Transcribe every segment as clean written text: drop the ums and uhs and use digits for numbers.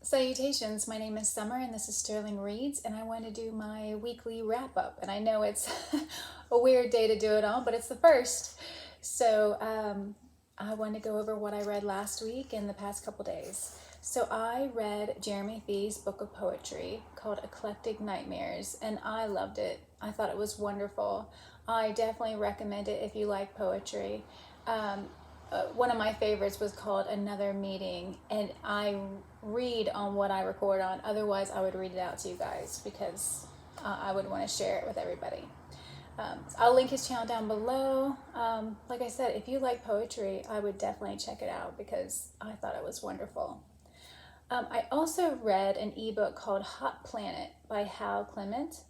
Salutations, my name is Summer and this is Sterling Reads, and I want to do my weekly wrap up. And I know it's a weird day to do it on, but it's the first. So I want to go over what I read last week and the past couple days. So I read Jeremy Fee's book of poetry called Eclectic Nightmares, and I loved it. I thought it was wonderful. I definitely recommend it if you like poetry. One of my favorites was called Another Meeting, and I read on what I record on. Otherwise, I would read it out to you guys because I would want to share it with everybody. I'll link his channel down below. Like I said, if you like poetry, I would definitely check it out because I thought it was wonderful. I also read an ebook called Hot Planet by Hal Clement,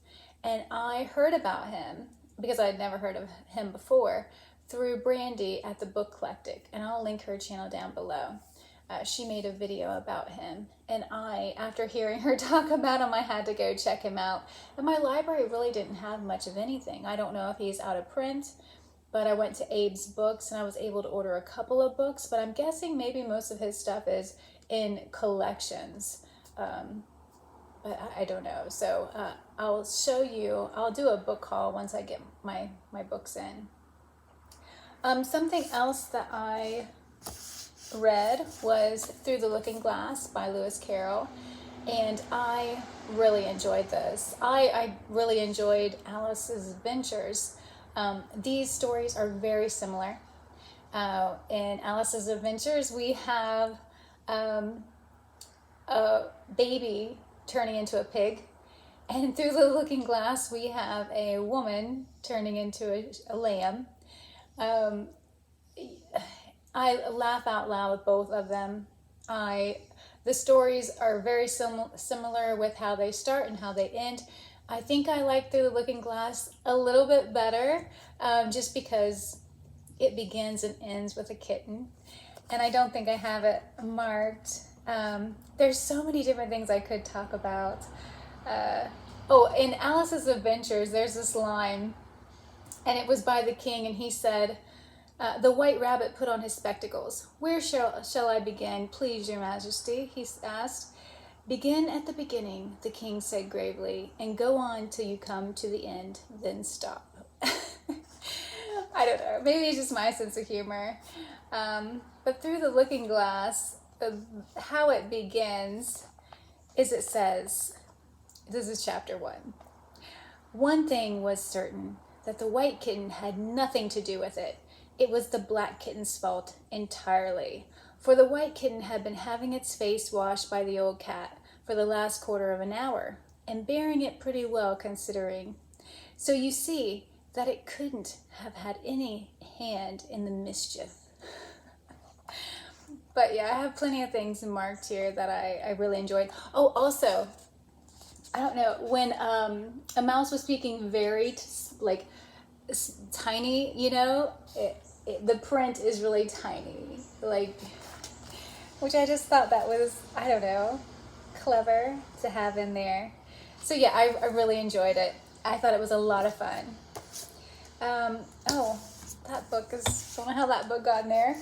and I heard about him because I had never heard of him before through Brandy at the Booklectic, and I'll link her channel down below. She made a video about him, and after hearing her talk about him, I had to go check him out. And my library really didn't have much of anything. I don't know if he's out of print, but I went to Abe's Books and I was able to order a couple of books, but I'm guessing maybe most of his stuff is in collections. But I don't know. So I'll show you, I'll do a book haul once I get my books in. Something else that I read was Through the Looking Glass by Lewis Carroll, and I really enjoyed this. I really enjoyed Alice's Adventures. These stories are very similar. In Alice's Adventures, we have a baby turning into a pig, and Through the Looking Glass, we have a woman turning into a lamb. I laugh out loud with both of them. The stories are very similar with how they start and how they end. I think I like Through the Looking Glass a little bit better, just because it begins and ends with a kitten, and I don't think I have it marked. There's so many different things I could talk about. In Alice's Adventures, there's this line, and it was by the king, and he said, the White Rabbit put on his spectacles. "Where shall I begin, please, your majesty?" he asked. "Begin at the beginning," the king said gravely, "and go on till you come to the end, then stop." I don't know, maybe it's just my sense of humor. But Through the Looking Glass, how it begins is it says, this is chapter 1. "One thing was certain, that the white kitten had nothing to do with it. It was the black kitten's fault entirely, for the white kitten had been having its face washed by the old cat for the last quarter of an hour, and bearing it pretty well considering. So you see that it couldn't have had any hand in the mischief." But yeah, I have plenty of things marked here that I really enjoyed. Oh, also, I don't know, when a mouse was speaking very tiny, you know, the print is really tiny, which I just thought that was, I don't know, clever to have in there. So yeah, I really enjoyed it. I thought it was a lot of fun. That book is, don't know how that book got in there.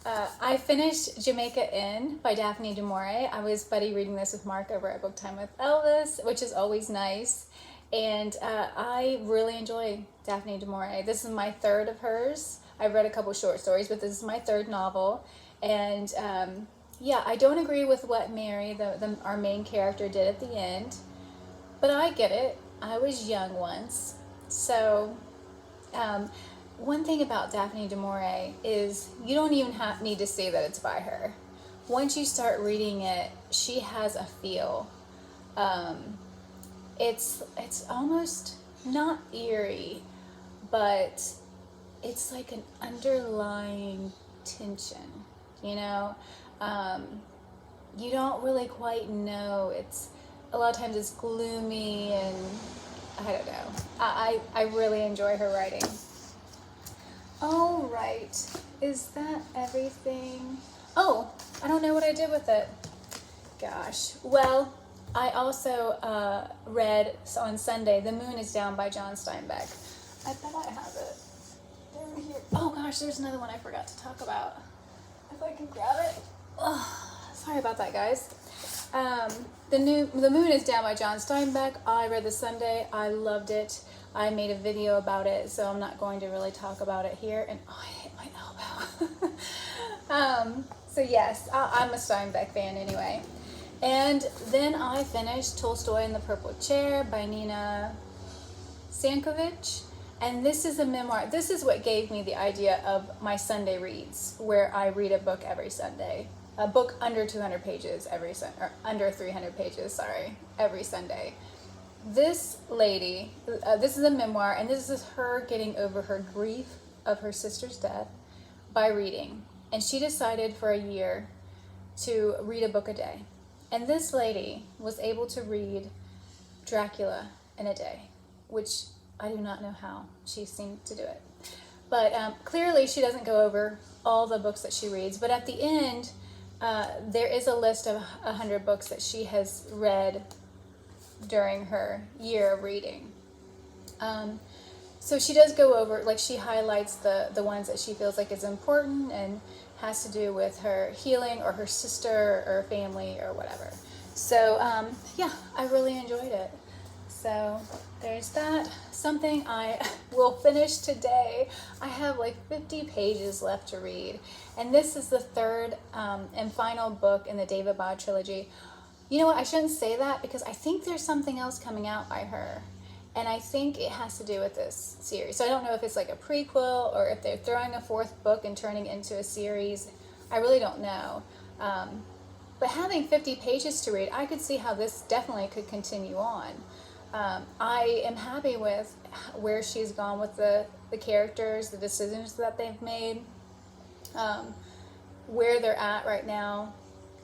I finished Jamaica Inn by Daphne du Maurier. I was buddy reading this with Mark over at Book Time with Elvis, which is always nice. And I really enjoy Daphne du Maurier. This is my third of hers. I've read a couple short stories, but this is my third novel. And yeah, I don't agree with what Mary, our main character, did at the end, but I get it. I was young once. So one thing about Daphne du Maurier is you don't even need to say that it's by her. Once you start reading it, she has a feel. It's almost not eerie, but it's like an underlying tension, you know? You don't really quite know. A lot of times it's gloomy, and I don't know. I really enjoy her writing. All right, is that everything? Oh, I don't know what I did with it. Gosh. Well, I also read on Sunday, The Moon is Down by John Steinbeck. I bet I have it. Down here. Oh gosh, there's another one I forgot to talk about. If I can grab it. Oh, Sorry about that, guys. The Moon is Down by John Steinbeck. I read this Sunday. I loved it. I made a video about it, so I'm not going to really talk about it here. And I hit my elbow. So yes, I'm a Steinbeck fan anyway. And then I finished Tolstoy in the Purple Chair by Nina Sankovitch. And this is a memoir. This is what gave me the idea of my Sunday reads, where I read a book every Sunday. A book under 200 pages every Sunday, or under 300 pages, sorry, every Sunday. This lady, this is a memoir, and this is her getting over her grief of her sister's death by reading. And she decided for a year to read a book a day. And this lady was able to read Dracula in a day, which I do not know how she seemed to do it. But clearly she doesn't go over all the books that she reads. But at the end, there is a list of 100 books that she has read during her year of reading. So she does go over, like she highlights the ones that she feels like is important and has to do with her healing or her sister or family or whatever. So yeah, I really enjoyed it. So there's that. Something I will finish today. I have like 50 pages left to read. And this is the third and final book in the David Bode trilogy. You know what, I shouldn't say that because I think there's something else coming out by her. And I think it has to do with this series. So I don't know if it's like a prequel or if they're throwing a fourth book and turning it into a series. I really don't know. But having 50 pages to read, I could see how this definitely could continue on. I am happy with where she's gone with the characters, the decisions that they've made, where they're at right now,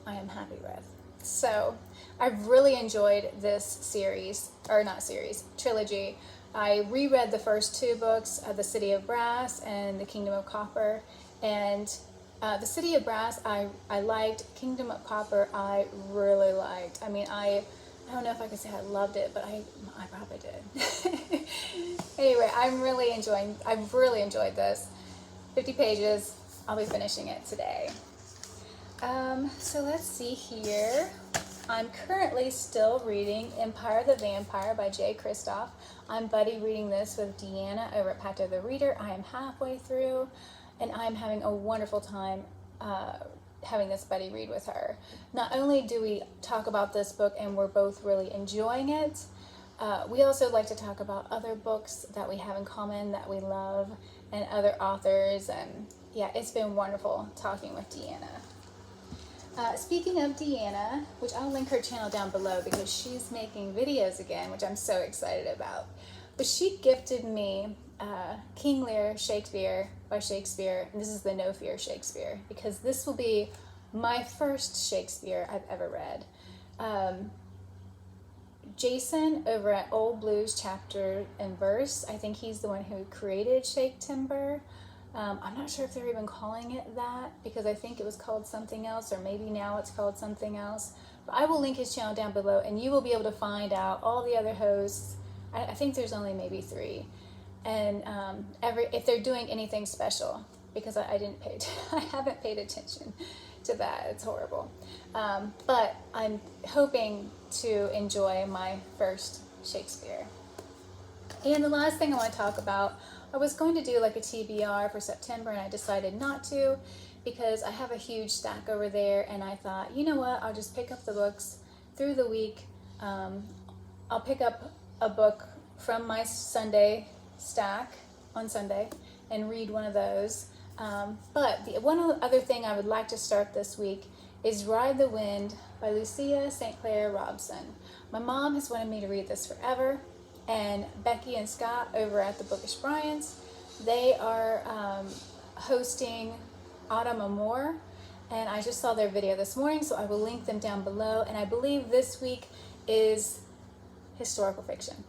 I am happy with. So I've really enjoyed this series, or not series, trilogy. I reread the first two books, The City of Brass and The Kingdom of Copper, and The City of Brass I liked. Kingdom of Copper I really liked. I mean, I don't know if I could say I loved it, but I probably did. Anyway, I've really enjoyed this. 50 pages, I'll be finishing it today. So let's see here. I'm currently still reading Empire the Vampire by J. Kristoff. I'm buddy reading this with Deanna over at Pato the Reader. I am halfway through, and I'm having a wonderful time having this buddy read with her. Not only do we talk about this book and we're both really enjoying it, we also like to talk about other books that we have in common that we love and other authors, and yeah, it's been wonderful talking with Deanna. Speaking of Deanna, which I'll link her channel down below because she's making videos again, which I'm so excited about. But she gifted me King Lear Shakespeare by Shakespeare, and this is the No Fear Shakespeare, because this will be my first Shakespeare I've ever read. Jason over at Old Blues Chapter and Verse, I think he's the one who created Shake Timber. I'm not sure if they're even calling it that because I think it was called something else, or maybe now it's called something else. But I will link his channel down below and you will be able to find out all the other hosts. I think there's only maybe 3. And if they're doing anything special, because I haven't paid attention to that. It's horrible. But I'm hoping to enjoy my first Shakespeare. And the last thing I want to talk about, I was going to do like a TBR for September and I decided not to because I have a huge stack over there, and I thought, you know what, I'll just pick up the books through the week. I'll pick up a book from my Sunday stack on Sunday and read one of those. But the one other thing I would like to start this week is Ride the Wind by Lucia St. Clair Robson. My mom has wanted me to read this forever, and Becky and Scott over at the Bookish Bryants, they are hosting Autumn Amour, and I just saw their video this morning, so I will link them down below. And I believe this week is historical fiction.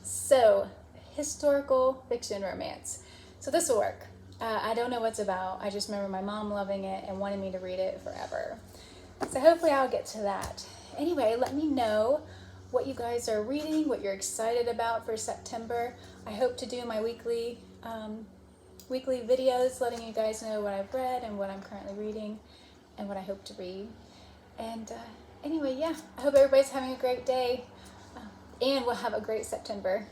So, historical fiction romance. So this will work. I don't know what it's about. I just remember my mom loving it and wanting me to read it forever. So hopefully I'll get to that. Anyway, let me know what you guys are reading, what you're excited about for September. I hope to do my weekly videos letting you guys know what I've read and what I'm currently reading and what I hope to read. And anyway, yeah, I hope everybody's having a great day, and we'll have a great September.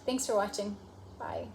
Thanks for watching. Bye.